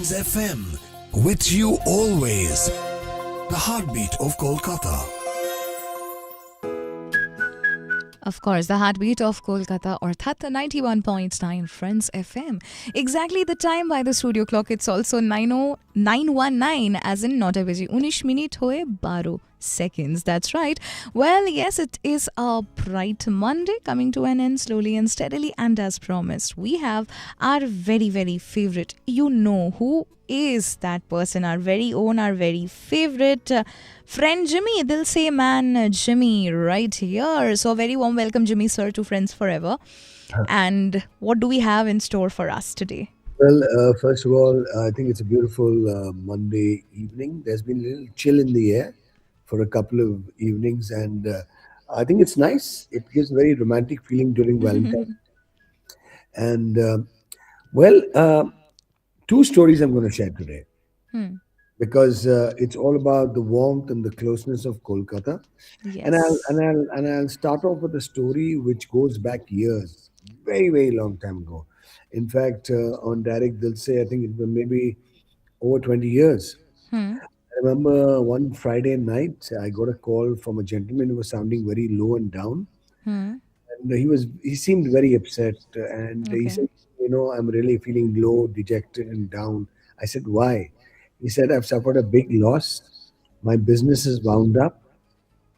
Friends FM, with you always. The heartbeat of Kolkata. Of course, the heartbeat of Kolkata or Thatta 91.9 Friends FM. Exactly the time by the studio clock, it's also 9:19, as in not a busy 19 minute hoye 12 seconds. That's right. Well, yes, it is a bright Monday coming to an end slowly and steadily. And as promised, we have our very, very favorite. You know who is that person? Our very own, our very favorite friend Jimmy. They'll say man Jimmy right here. So, a very warm welcome, Jimmy, sir, to Friends Forever. And what do we have in store for us today? Well, first of all, I think it's a beautiful Monday evening. There's been a little chill in the air for a couple of evenings, and I think it's nice. It gives a very romantic feeling during Valentine. And well, two stories I'm going to share today Hmm. because it's all about the warmth and the closeness of Kolkata. And I'll Yes. and I'll and I'll start off with a story which goes back years, very very long time ago. In fact, on direct they'll say I think it was maybe over 20 years. Hmm. I remember one Friday night I got a call from a gentleman who was sounding very low and down, Hmm. and he seemed very upset, and he Okay. said, I'm really feeling low, dejected, and down. I said, why? He said, I've suffered a big loss. My business is wound up.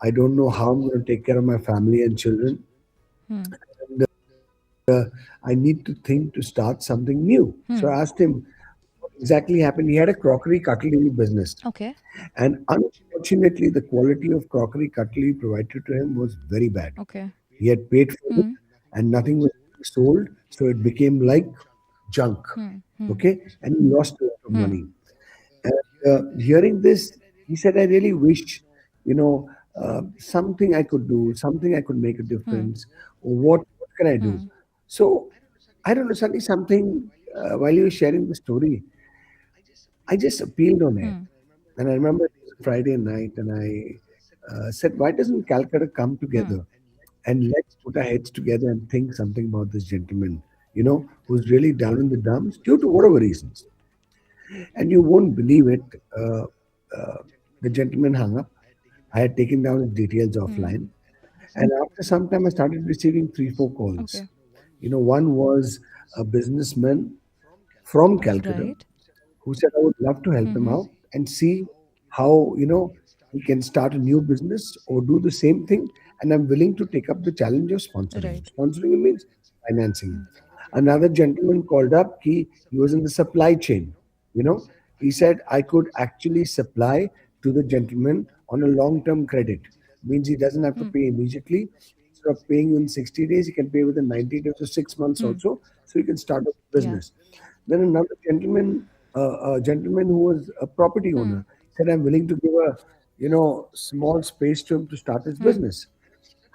I don't know how I'm going to take care of my family and children. Hmm. I need to think to start something new. So Hmm. I asked him what exactly happened. He had a crockery cutlery business. Okay. And unfortunately, the quality of crockery cutlery provided to him was very bad. Okay. He had paid for it Hmm. and nothing was sold. So it became like junk. Hmm. Hmm. Okay. And he lost a lot of Hmm. money. And hearing this, he said, I really wish, something I could do, something I could make a Hmm. difference. Or what can I do? Hmm. So I don't know, suddenly something, while you were sharing the story, I just appealed on it. Hmm. And I remember it was a Friday night, and I said, why doesn't Calcutta come Hmm. together and let's put our heads together and think something about this gentleman, who's really down in the dumps due to whatever reasons. And you won't believe it. Uh, uh, the gentleman hung up. I had taken down his details Hmm. offline. And after some time, I started receiving three, four calls. Okay. One was a businessman from Calcutta Right. who said, I would love to help him Mm-hmm. out and see how, he can start a new business or do the same thing. And I'm willing to take up the challenge of sponsoring him. Right. Sponsoring him means financing him. Another gentleman called up. He was in the supply chain. You know, he said I could actually supply to the gentleman on a long-term credit. Means he doesn't have to Hmm. pay immediately. Instead of paying in 60 days, he can pay within 90 days or 6 months Hmm. also. So he can start a Yeah. business. Then another gentleman who was a property Hmm. owner, said, "I'm willing to give a, small space to him to start his Hmm. business."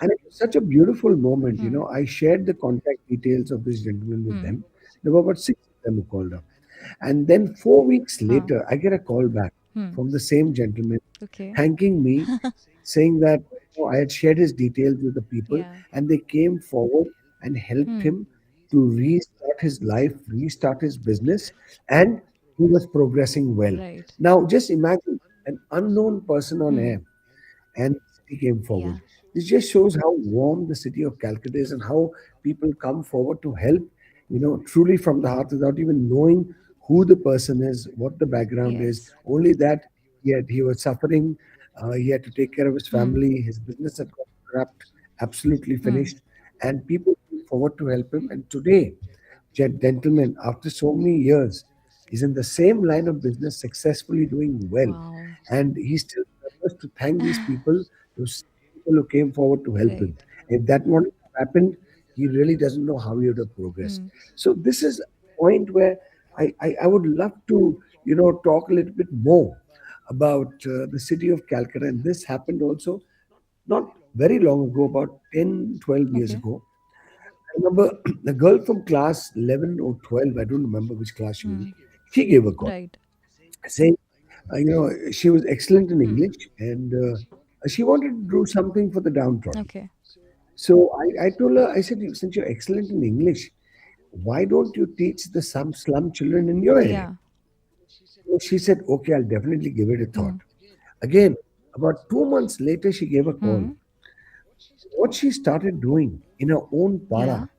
And it was such a beautiful moment. Hmm. I shared the contact details of this gentleman with Hmm. them. There were about six of them who called up. And then 4 weeks Huh. later, I get a call back Hmm. from the same gentleman Okay. thanking me, saying that I had shared his details with the people Yeah. and they came forward and helped Hmm. him to restart his life, restart his business, and he was progressing well. Right. Now, just imagine an unknown person on Hmm. air and the city came Yeah. forward. This just shows how warm the city of Calcutta is and how people come forward to help, truly from the heart without even knowing who the person is, what the background is. Yes. Only that he was suffering. He had to take care of his Hmm. family. His business had got corrupt, absolutely Hmm. finished. And people came forward to help him. And today, gentleman, after so many years, is in the same line of business, successfully doing well. Wow. And he still remembers to thank these people, those people who came forward to help him. Right. If that wouldn't have happened, he really doesn't know how he would have progressed. Hmm. So this is a point where I would love to, talk a little bit more about the city of Calcutta. And this happened also not very long ago, about 10, 12 years Okay. ago. I remember a girl from class 11 or 12, I don't remember which class she was in, Hmm. she gave a call Right. saying, she was excellent in Hmm. English and she wanted to do something for the downtrodden. Okay. So I told her, I said, since you're excellent in English, why don't you teach the some slum children in your area? Yeah. So she said, okay, I'll definitely give it a thought. Hmm. Again, about 2 months later, she gave a call. Hmm. What she started doing in her own Yeah. para,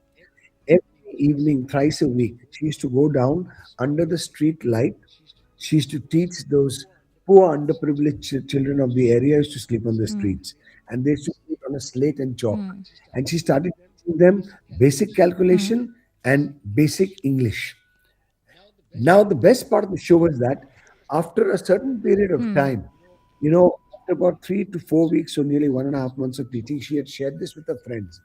every evening, thrice a week, she used to go down under the street light. She used to teach those poor, underprivileged children of the area used to sleep on the Hmm. streets, and they used to sleep on a slate and chalk. Hmm. And she started teaching them basic Hmm. calculation and basic English. Now, the best part of the show is that after a certain period of Hmm. time, after about 3 to 4 weeks or nearly 1.5 months of teaching, she had shared this with her friends.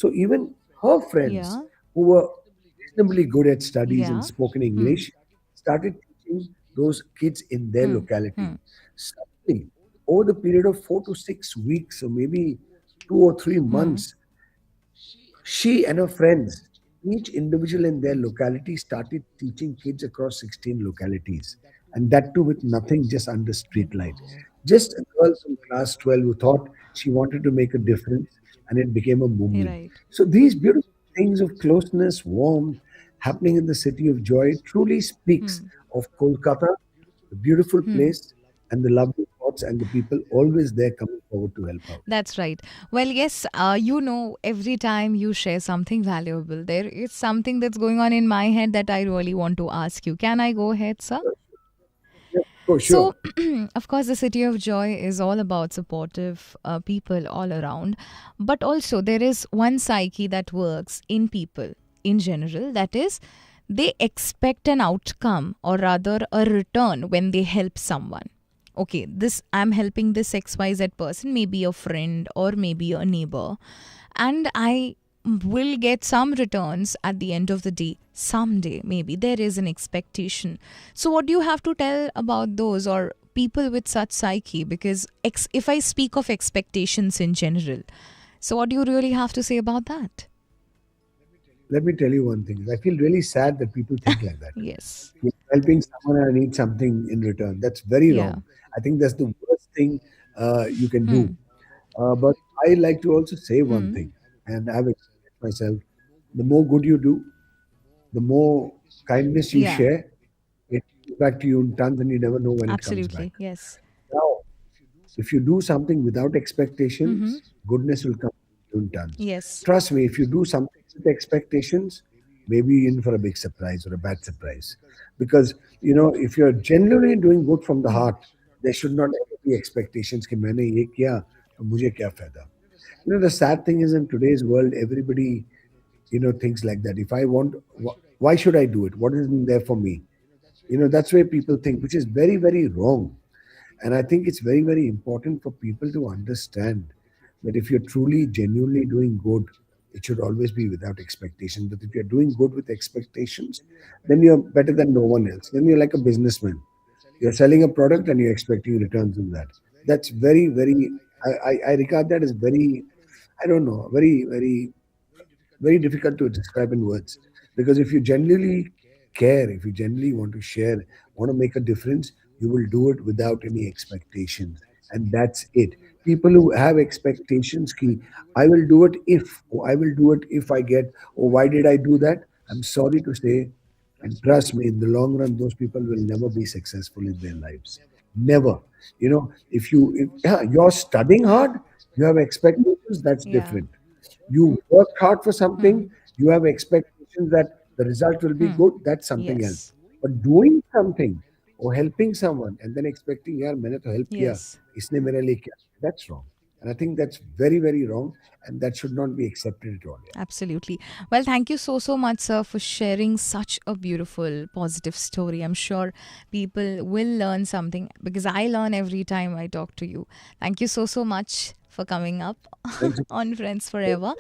So even her friends, Yeah. who were reasonably good at studies and Yeah. spoken Hmm. English, started teaching those kids in their Hmm. locality. Hmm. Suddenly, over the period of 4 to 6 weeks, or maybe 2 or 3 Hmm. months, she and her friends, each individual in their locality, started teaching kids across 16 localities. And that too with nothing, just under street light. Just a girl from class 12 who thought she wanted to make a difference, and it became a movement. Right. So these beautiful things of closeness, warmth, happening in the city of joy truly speaks Hmm. of Kolkata, the beautiful Hmm. place, and the lovely thoughts and the people always there coming forward to help out. That's right. Well, yes, every time you share something valuable, there is something that's going on in my head that I really want to ask you. Can I go ahead, sir? Yeah, for So, sure. of course, the City of Joy is all about supportive people all around. But also, there is one psyche that works in people in general, that is, they expect an outcome or rather a return when they help someone. Okay, this I'm helping this XYZ person, maybe a friend or maybe a neighbor, and I will get some returns at the end of the day. Someday, maybe there is an expectation. So, what do you have to tell about those or people with such psyche? Because if I speak of expectations in general, so what do you really have to say about that? Let me tell you one thing. I feel really sad that people think like that. Yes. Helping someone and I need something in return. That's very Yeah. wrong. I think that's the worst thing you can do. Hmm. But I like to also say one Hmm. thing, and I've experienced myself. The more good you do, the more kindness you Yeah. share, it comes back to you in tons, and you never know when it comes back. Absolutely. Yes. Now, if you do something without Mm-hmm. expectations, goodness will come in tons. Yes. Trust me, if you do something with expectations, maybe you're in for a big surprise or a bad surprise. Because, if you're genuinely doing good from the Hmm. heart, there should not ever be expectations कि मैंने ये किया तो मुझे क्या फायदा. The sad thing is in today's world, everybody, thinks like that. If I want, why should I do it? What is in there for me? That's where people think, which is very, very wrong. And I think it's very, very important for people to understand that if you're truly, genuinely doing good, it should always be without expectation. But if you're doing good with expectations, then you're better than no one else. Then you're like a businessman. You're selling a product and you're expecting returns on that. That's very, very, I regard that as very, I don't know, very, very very difficult to describe in words. Because if you genuinely care, if you genuinely want to share, want to make a difference, you will do it without any expectations. And that's it. People who have expectations, ki, I will do it if, or I will do it if I get, or why did I do that? I'm sorry to say, and trust me, in the long run, those people will never be successful in their lives. Never. If yeah, you're studying hard, you have expectations, that's Yeah. different. You worked hard for something, Hmm. you have expectations that the result will be Hmm. good, that's something else. Yes. But doing something or helping someone and then expecting, यार मैंने तो help किया, Yes. इसने मेरे लिए किया, that's wrong. And I think that's very, very wrong, and that should not be accepted at all. Yeah. Absolutely. Well, thank you so, so much, sir, for sharing such a beautiful, positive story. I'm sure people will learn something because I learn every time I talk to you. Thank you so, so much for coming up Thanks. on Friends Forever.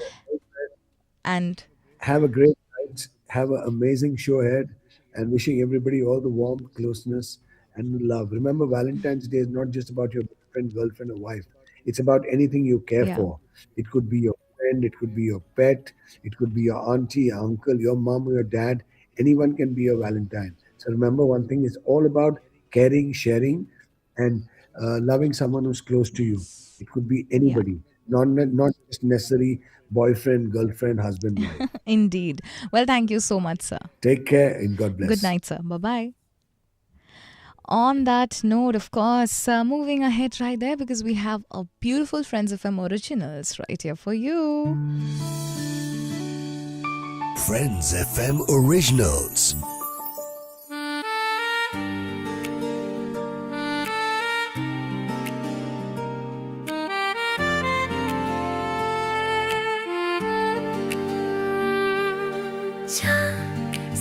And Have a great night. Have an amazing show ahead, and wishing everybody all the warmth, closeness, and love. Remember, Valentine's Day is not just about your boyfriend, girlfriend, or wife. It's about anything you care yeah, for. It could be your friend, it could be your pet, it could be your auntie, your uncle, your mom, or your dad. Anyone can be your Valentine. So remember, one thing is all about caring, sharing, and loving someone who's close to you. yes, It could be yeah, anybody, not just necessarily boyfriend, girlfriend, husband, wife. indeed. Well, thank you so much, sir. Take care and God Good bless. night, sir. Bye bye. On that note, of course, moving ahead right there because we have a beautiful Friends FM originals right here for you. Friends FM Originals.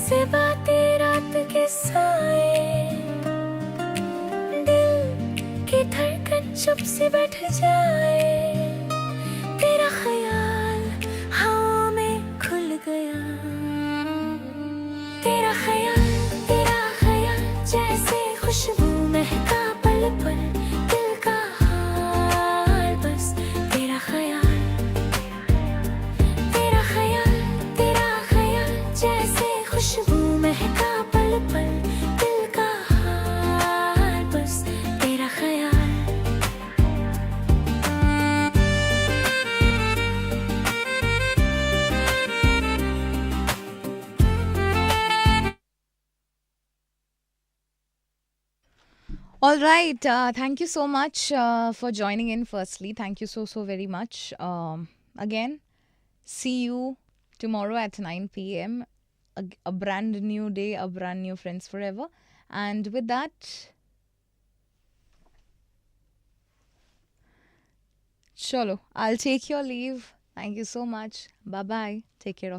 से बातें रात के साए दिल की धड़कन चुप से बैठ जाए तेरा ख्याल हवा में खुल गया तेरा ख्याल जैसे खुशबू महका पल पल दिल का हाल बस तेरा ख्याल जैसे खुशबू महका पल पल दिल का हाल बस तेरा ख्याल All right. Thank you so much for joining in. Firstly, thank you so very much. Again, see you tomorrow at 9 p.m. A brand new day, a brand new Friends Forever. And with that, chalo, I'll take your leave. Thank you so much. Bye bye. Take care of